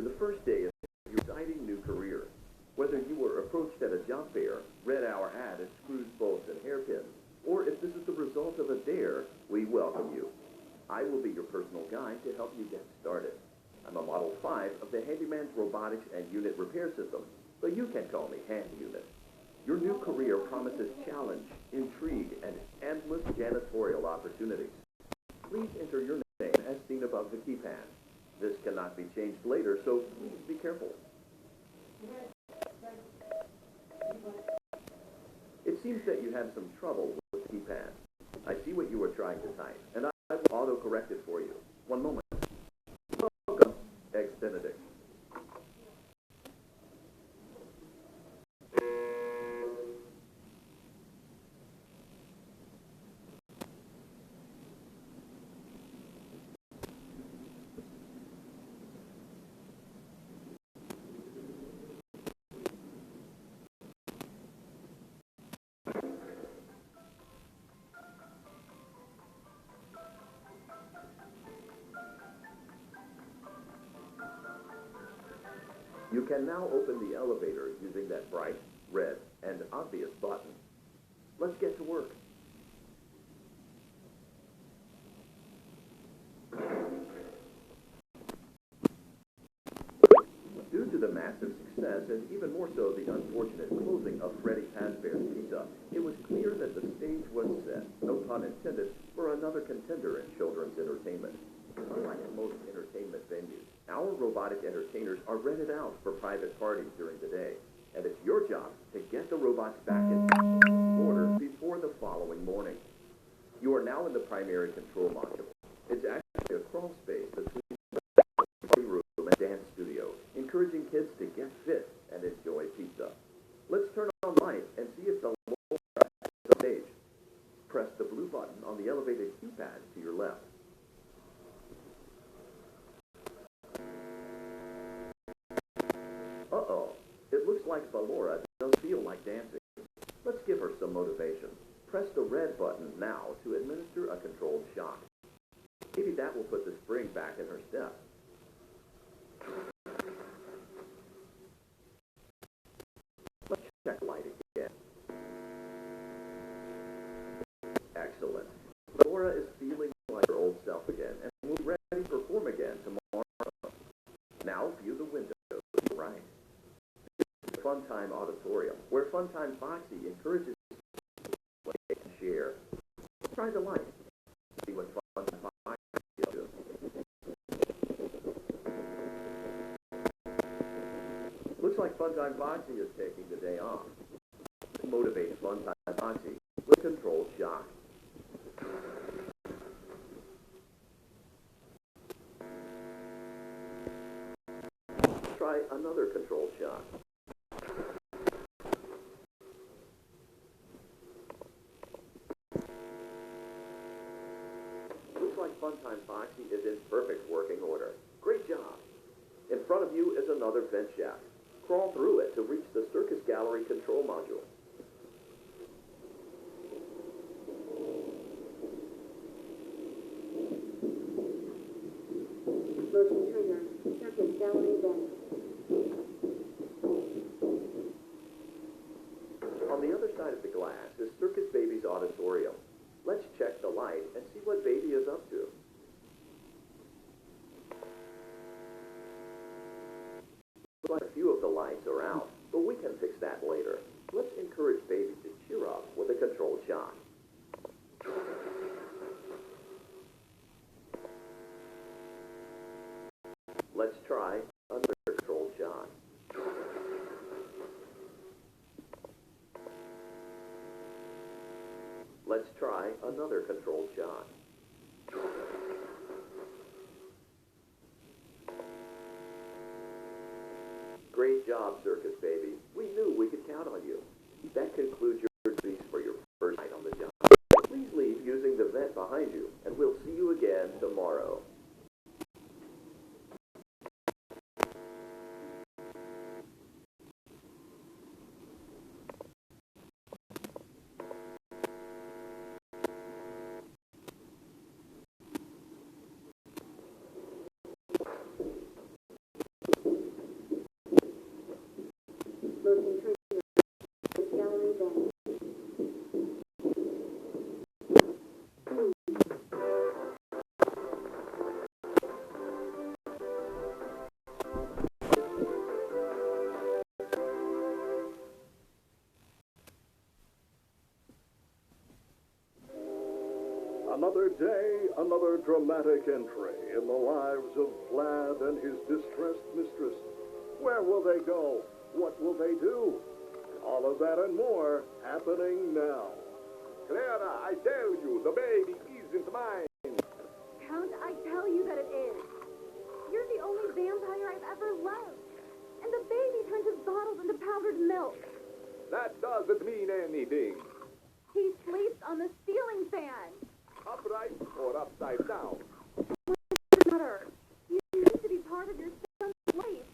the first day of your exciting new career. Whether you were approached at a job fair, read our ad at screws, bolts, and hairpins, or if this is the result of a dare, we welcome you. I will be your personal guide to help you get started. I'm a Model 5 of the Handyman's Robotics and Unit Repair System, but you can call me Hand Unit. Your new career promises challenge, intrigue, and endless janitorial opportunities. Please enter your name as seen above the keypad. This cannot be changed later, so please be careful. It seems that you had some trouble with the keypad. I see what you were trying to type, and I will auto-correct it for you. One moment. Welcome, Eggs Benedict. You can now open the elevator using that bright, red, and obvious button. Let's get to work. Due to the massive success, and even more so the unfortunate closing of Freddy Fazbear's Pizza, it was clear that the stage was set, no pun intended, for another contender in children's entertainment. Unlike most entertainment venues, our robotic entertainers are rented out for private parties during the day, and it's your job to get the robots back in order before the following morning. You are now in the primary control module. It's actually a crawl space between the party room and dance studio, encouraging kids to get fit and enjoy pizza. Let's turn on the light and see if the lower is on stage. Press the blue button on the elevated keypad to your left. Uh-oh, it looks like Valora doesn't feel like dancing. Let's give her some motivation. Press the red button now to administer a controlled shock. Maybe that will put the spring back in her step. Let's check light again. Excellent. Valora is feeling like her old self again and will be ready to perform again tomorrow. Now view the window to the right. Funtime Auditorium, where Funtime Foxy encourages you to play and share. Try the light. See what Funtime Foxy will do. Looks like Funtime Foxy is taking the day off. Motivate Funtime Foxy with controlled shock. Try another controlled shock. Looks like Funtime Foxy is in perfect working order. Great job. In front of you is another vent shaft. Crawl through it to reach the circus gallery control module. Motion trigger. Circus gallery vent. On the other side of the glass is Circus Baby's auditorium. Let's check the light and see what Baby is up to. Quite a few of the lights are out, but we can fix that later. Let's encourage Baby to cheer up with a controlled shock. Let's try another controlled shock. Let's try another controlled shot. Great job, Circus Baby. We knew we could count on you. That concludes your duties for your first night on the job. Please leave using the vent behind you, and we'll see you again tomorrow. Today, another dramatic entry in the lives of Vlad and his distressed mistress. Where will they go? What will they do? All of that and more happening now. Clara, I tell you, the baby isn't mine. Count, I tell you that it is. You're the only vampire I've ever loved. And the baby turns his bottles into powdered milk. That doesn't mean anything. He sleeps on the ceiling fan. Upright or upside down? Matter. You need to be part of your son's life.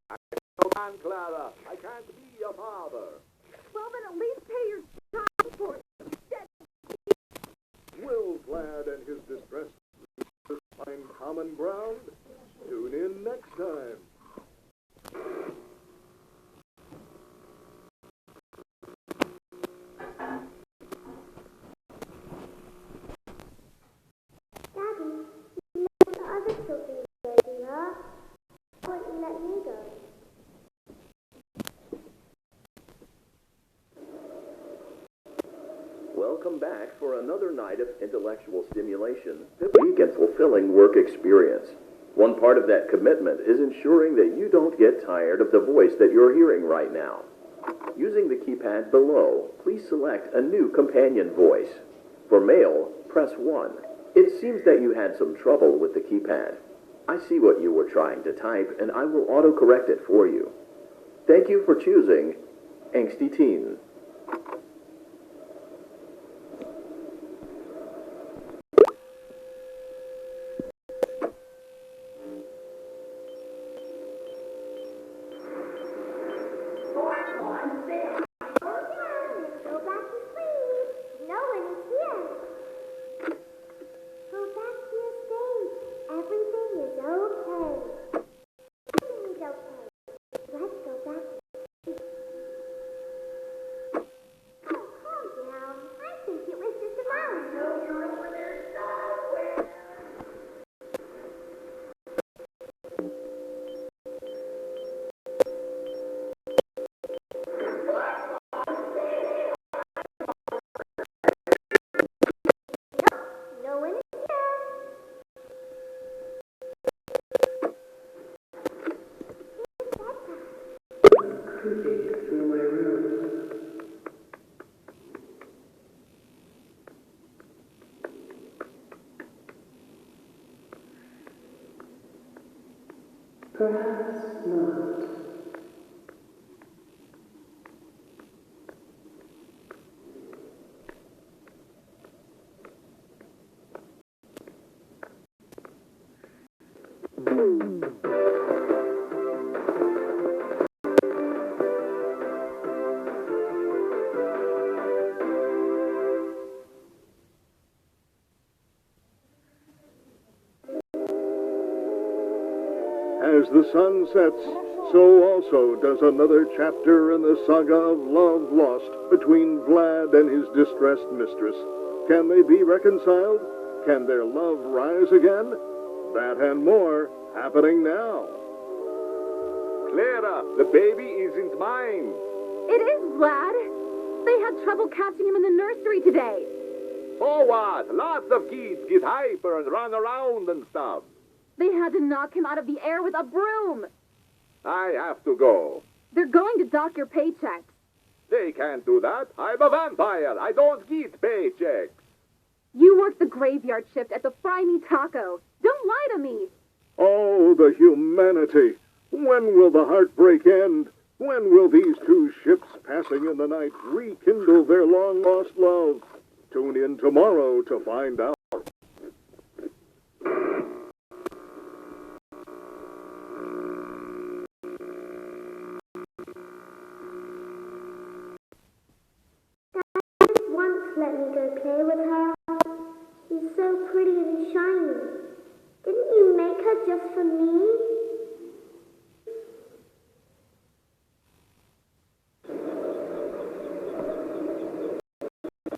No, Aunt Clara, I can't be a father. Well, then at least pay your child support. Will Vlad and his distressed mistress find common ground? Tune in next time. Daddy, you know the other children baby are. Why won't you let me go? Welcome back for another night of intellectual stimulation, unique and fulfilling work experience. One part of that commitment is ensuring that you don't get tired of the voice that you're hearing right now. Using the keypad below, please select a new companion voice. For male, press 1. It seems that you had some trouble with the keypad. I see what you were trying to type, and I will autocorrect it for you. Thank you for choosing Angsty Teen. Go back to sleep. No one is here. Go back to your stage. Everything is okay. Everything is okay. Let's go back to sleep. Oh, calm down. I think it was just a mouse. No, you're over there somewhere. No one is here. Creeping through my room. Perhaps not. As the sun sets, so also does another chapter in the saga of love lost between Vlad and his distressed mistress. Can they be reconciled? Can their love rise again? That and more happening now. Clara, the baby isn't mine. It is, Vlad. They had trouble catching him in the nursery today. Oh, what? Lots of kids get hyper and run around and stuff. They had to knock him out of the air with a broom. I have to go. They're going to dock your paychecks. They can't do that. I'm a vampire. I don't get paychecks. You work the graveyard shift at the Fry Me Taco. Don't lie to me. Oh, the humanity! When will the heartbreak end? When will these two ships passing in the night rekindle their long-lost love? Tune in tomorrow to find out. Once let me go play with her. She's so pretty and shiny. Didn't you make her just for me?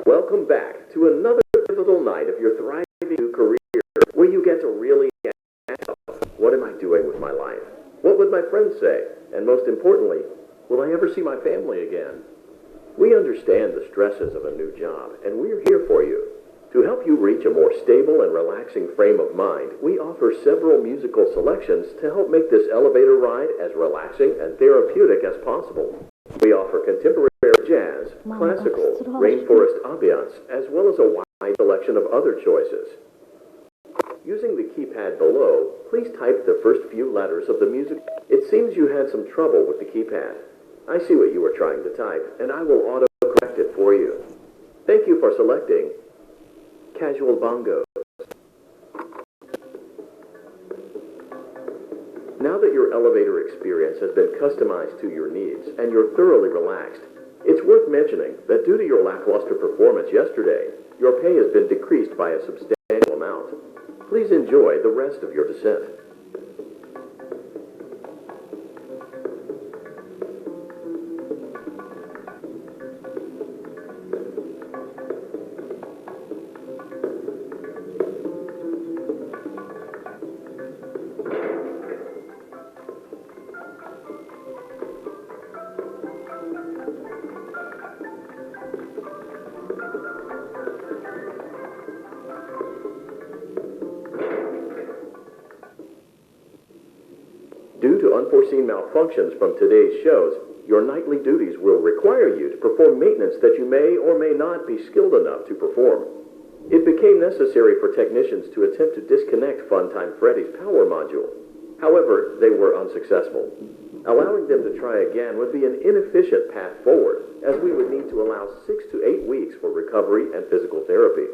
Welcome back to another pivotal night of your thriving new career, where you get to really ask yourself, what am I doing with my life? What would my friends say? And most importantly, will I ever see my family again? We understand the stresses of a new job, and we're here for you. To help you reach a more stable and relaxing frame of mind, we offer several musical selections to help make this elevator ride as relaxing and therapeutic as possible. We offer contemporary jazz, classical, rainforest ambiance, as well as a wide selection of other choices. Using the keypad below, please type the first few letters of the music. It seems you had some trouble with the keypad. I see what you were trying to type, and I will auto-correct it for you. Thank you for selecting Casual Bongo. Now that your elevator experience has been customized to your needs and you're thoroughly relaxed, it's worth mentioning that due to your lackluster performance yesterday, your pay has been decreased by a substantial amount. Please enjoy the rest of your descent. Due to unforeseen malfunctions from today's shows, your nightly duties will require you to perform maintenance that you may or may not be skilled enough to perform. It became necessary for technicians to attempt to disconnect Funtime Freddy's power module. However, they were unsuccessful. Allowing them to try again would be an inefficient path forward, as we would need to allow 6 to 8 weeks for recovery and physical therapy.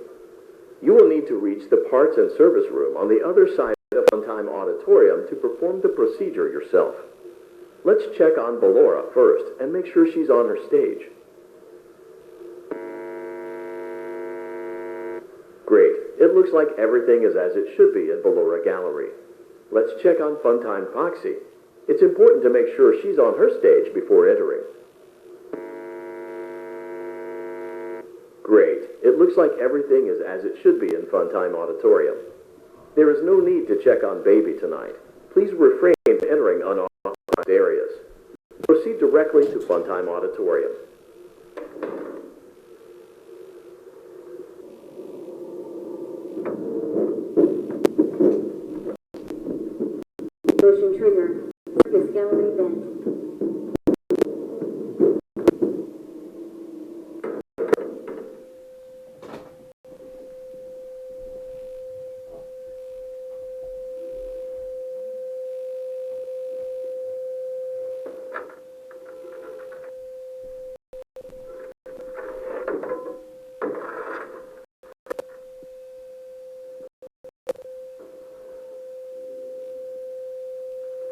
You will need to reach the parts and service room on the other side of Funtime Auditorium to perform the procedure yourself. Let's check on Ballora first and make sure she's on her stage. Great. It looks like everything is as it should be in Ballora Gallery. Let's check on Funtime Foxy. It's important to make sure she's on her stage before entering. Great. It looks like everything is as it should be in Funtime Auditorium. There is no need to check on Baby tonight. Please refrain from entering unauthorized areas. Proceed directly to Funtime Auditorium. Motion trigger. Circus gallery vent.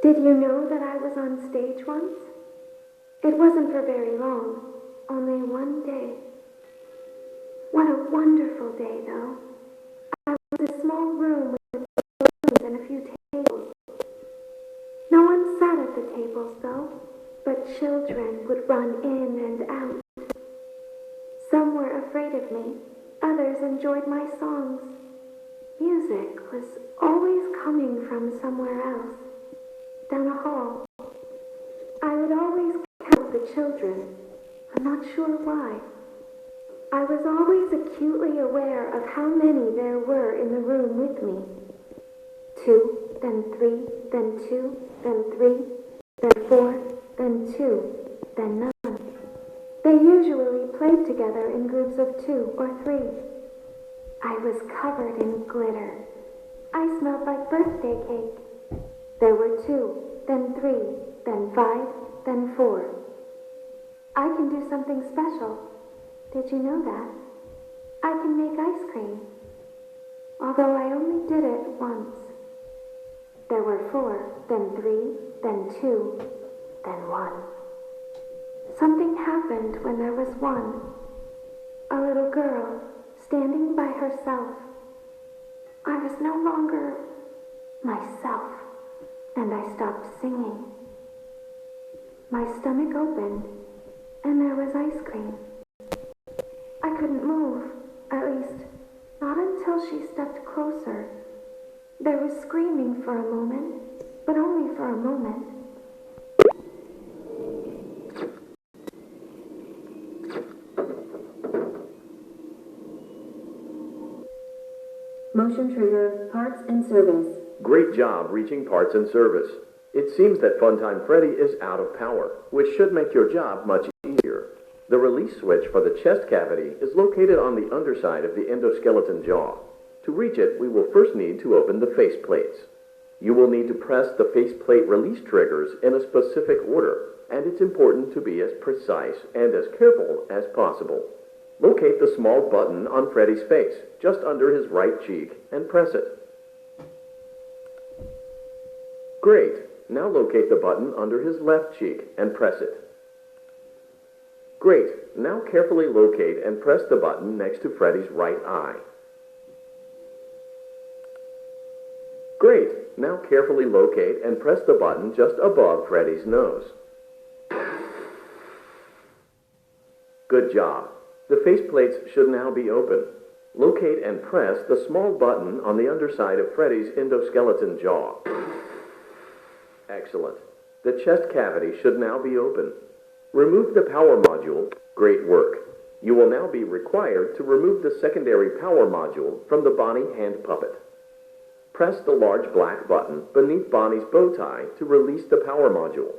Did you know that I was on stage once? It wasn't for very long, only one day. What a wonderful day, though. I was in a small room with balloons and a few tables. No one sat at the tables, though, but children would run in and out. Some were afraid of me, others enjoyed my songs. Music was always coming from somewhere else. Down a hall. I would always count the children. I'm not sure why. I was always acutely aware of how many there were in the room with me. 2, then 3, then 2, then 3, then 4, then 2, then none. They usually played together in groups of 2 or 3. I was covered in glitter. I smelled like birthday cake. There were 2, then 3, then 5, then 4. I can do something special. Did you know that? I can make ice cream. Although I only did it once. There were 4, then 3, then 2, then 1. Something happened when there was 1. A little girl standing by herself. I was no longer myself. And I stopped singing. My stomach opened, and there was ice cream. I couldn't move, at least, not until she stepped closer. There was screaming for a moment, but only for a moment. Motion trigger, parts and service. Great job reaching parts and service. It seems that Funtime Freddy is out of power, which should make your job much easier. The release switch for the chest cavity is located on the underside of the endoskeleton jaw. To reach it, we will first need to open the face plates. You will need to press the faceplate release triggers in a specific order, and it's important to be as precise and as careful as possible. Locate the small button on Freddy's face, just under his right cheek, and press it. Great! Now locate the button under his left cheek and press it. Great! Now carefully locate and press the button next to Freddy's right eye. Great! Now carefully locate and press the button just above Freddy's nose. Good job. The faceplates should now be open. Locate and press the small button on the underside of Freddy's endoskeleton jaw. Excellent. The chest cavity should now be open. Remove the power module. Great work. You will now be required to remove the secondary power module from the Bonnie hand puppet. Press the large black button beneath Bonnie's bow tie to release the power module.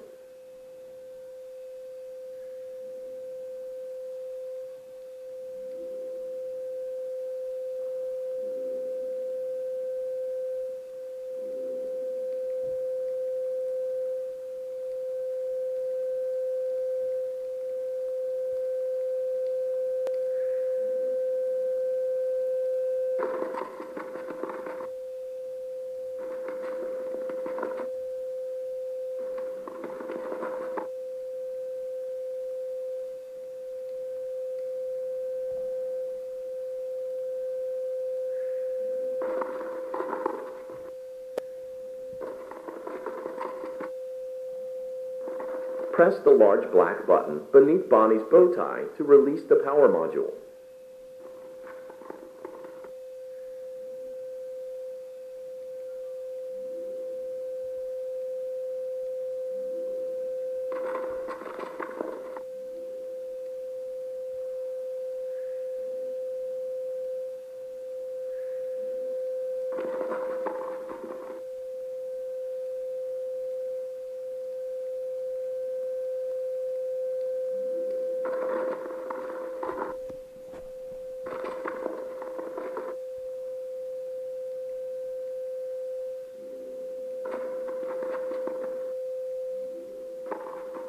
Press the large black button beneath Bonnie's bow tie to release the power module.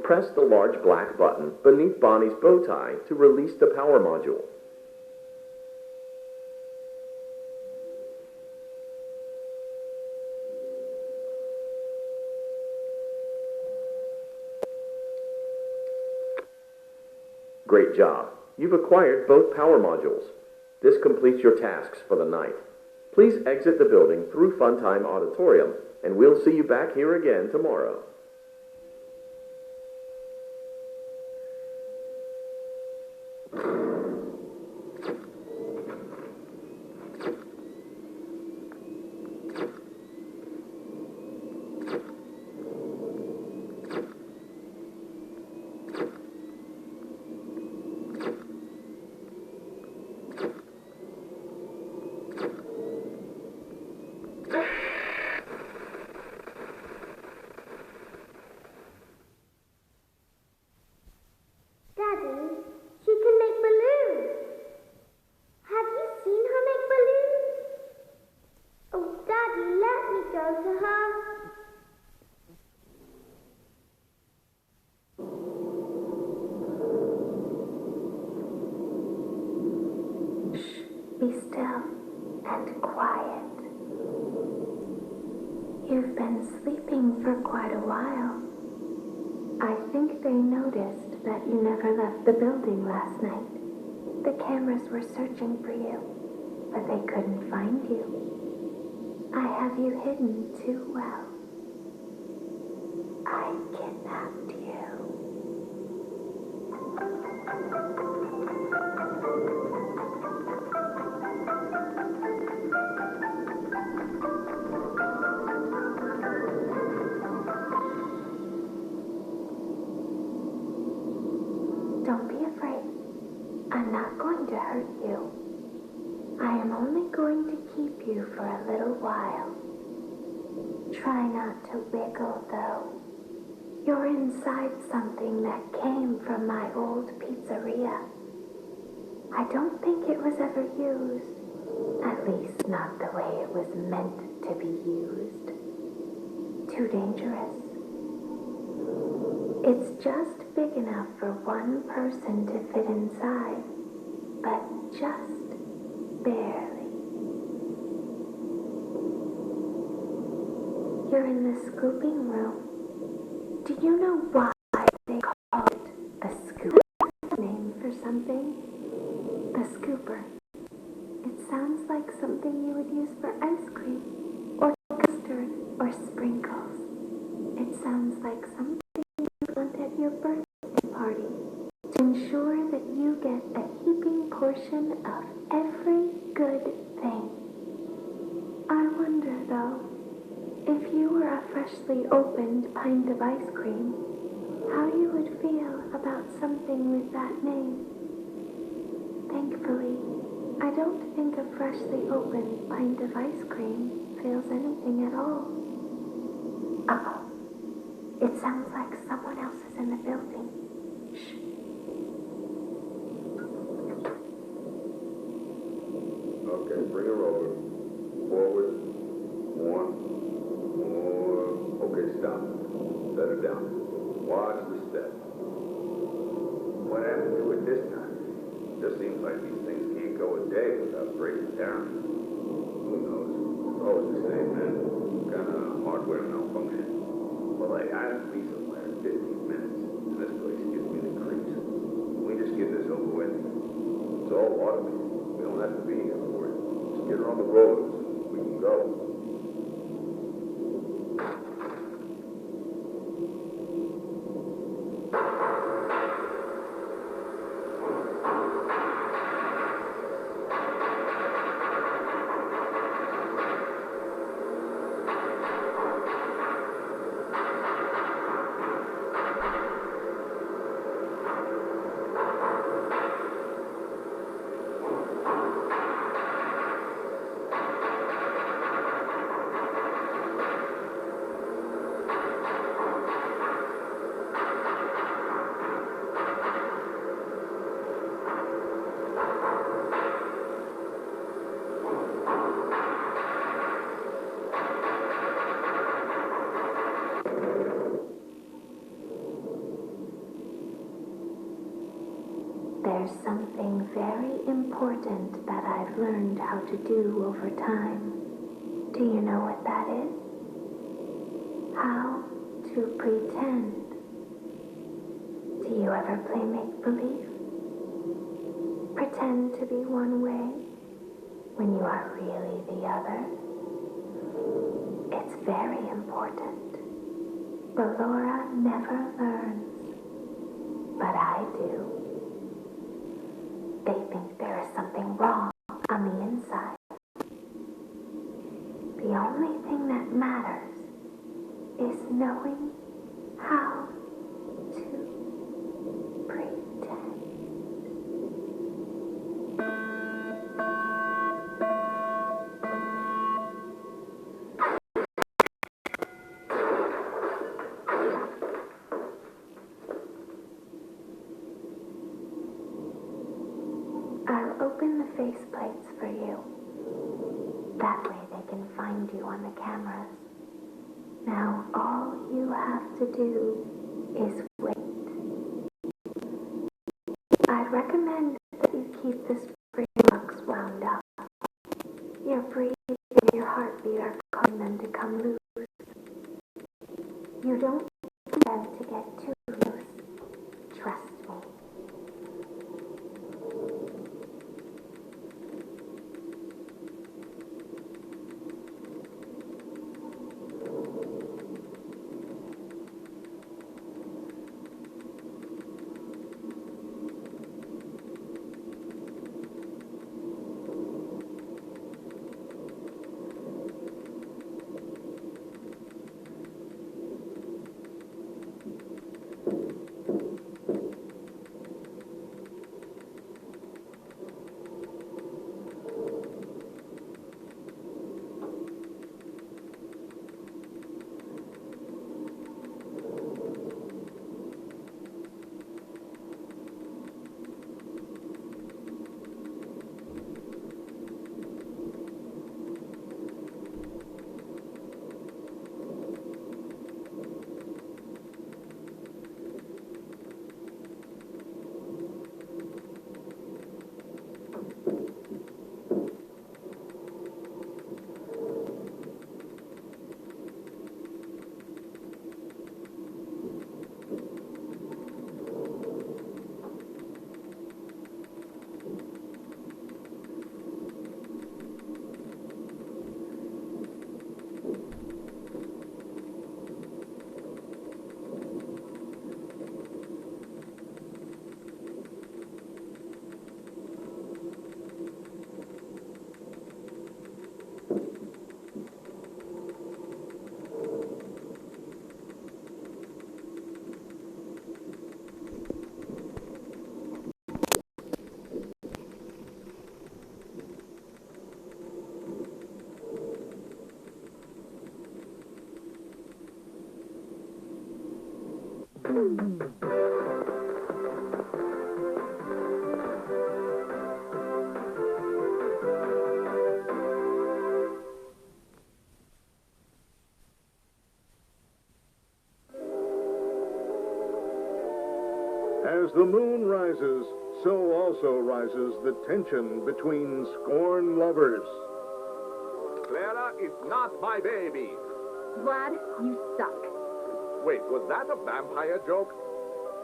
Press the large black button beneath Bonnie's bow tie to release the power module. Great job. You've acquired both power modules. This completes your tasks for the night. Please exit the building through Funtime Auditorium, and we'll see you back here again tomorrow. Daddy, she can make balloons. Have you seen her make balloons? Oh, Daddy, let me go to her. Shh, be still and quiet. You've been sleeping for quite a while. I think they noticed that you never left the building last night. The cameras were searching for you, but they couldn't find you. I have you hidden too well. I kidnapped you. Don't be afraid. I'm not going to hurt you. I am only going to keep you for a little while. Try not to wiggle, though. You're inside something that came from my old pizzeria. I don't think it was ever used. At least not the way it was meant to be used. Too dangerous. It's just big enough for one person to fit inside, but just barely. You're in the scooping room. Do you know why they call it a scoop? Name for something? The scooper. It sounds like something you would use for ice cream, or custard, or sprinkles. It sounds like something you want at your birthday party to ensure that you get a heaping portion of every good thing. I wonder, though, if you were a freshly opened pint of ice cream, how you would feel about something with that name. Thankfully, I don't think a freshly opened pint of ice cream feels anything at all. Uh-oh. It sounds like someone else is in the building. Shh. Okay, bring her over. Forward. More. More. Okay, stop. Set her down. Watch the step. What happened to it this time? Just seems like these things can't go a day without breaking down. Who knows? It's always the same, man. Kind of hardware malfunction. Well, I have to be somewhere in 15 minutes, and this place gives me the creeps. Can we just get this over with? It's all automated. We don't have to be here for it. Just get her on the road, and we can go. There's something very important that I've learned how to do over time. Do you know what that is? How to pretend. Do you ever play make-believe? Pretend to be one way when you are really the other. It's very important. Ballora never learns, but I do. They think there is something wrong on the inside. The only thing that matters is knowing how to pretend. I'll open the faceplates for you. That way they can find you on the cameras. Now all you have to do is wait. I'd recommend that you keep the spring locks wound up. Your breathing and your heartbeat are causing them to come loose. You don't want them to get too loose. Trust me. As the moon rises, so also rises the tension between scorned lovers. Clara is not my baby. Vlad, you suck. Wait, was that a vampire joke?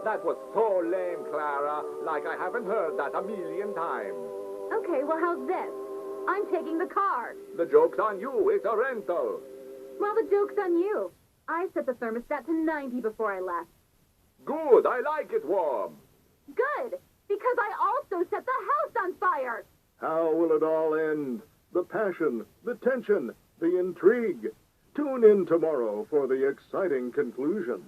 That was so lame, Clara. Like I haven't heard that a million times. Okay, well, how's this? I'm taking the car. The joke's on you. It's a rental. Well, the joke's on you. I set the thermostat to 90 before I left. Good. I like it warm. Good, because I also set the house on fire. How will it all end? The passion, the tension, the intrigue. Tune in tomorrow for the exciting conclusion.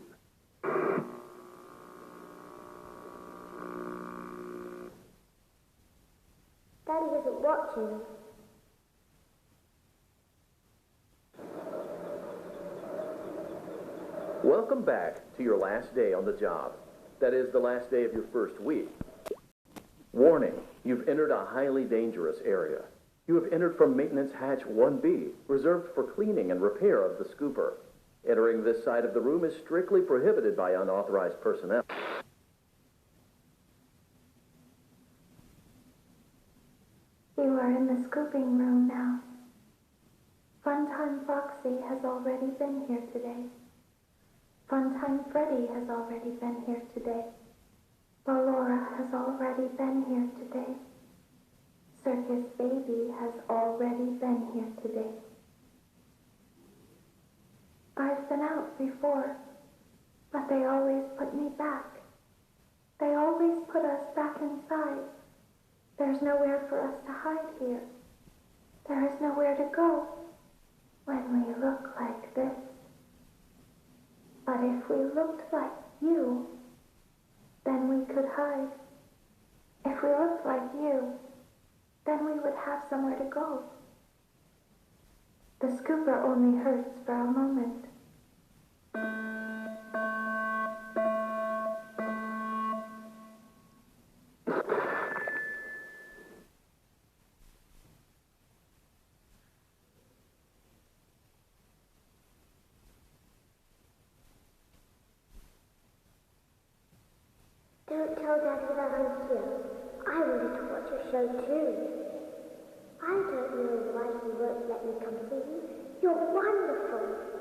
Daddy isn't watching. Welcome back to your last day on the job. That is, the last day of your first week. Warning, you've entered a highly dangerous area. You have entered from Maintenance Hatch 1B, reserved for cleaning and repair of the scooper. Entering this side of the room is strictly prohibited by unauthorized personnel. You are in the scooping room now. Funtime Foxy has already been here today. Funtime Freddy has already been here today. Ballora has already been here today. Circus Baby has already been here today. I've been out before, but they always put me back. They always put us back inside. There's nowhere for us to hide here. There is nowhere to go when we look like this. But if we looked like you, then we could hide. If we looked like you, then we would have somewhere to go. The scooper only hurts for a moment. Don't tell Daddy that I'm here. I wanted to watch your show too. I don't know why you won't let me come see you. You're wonderful.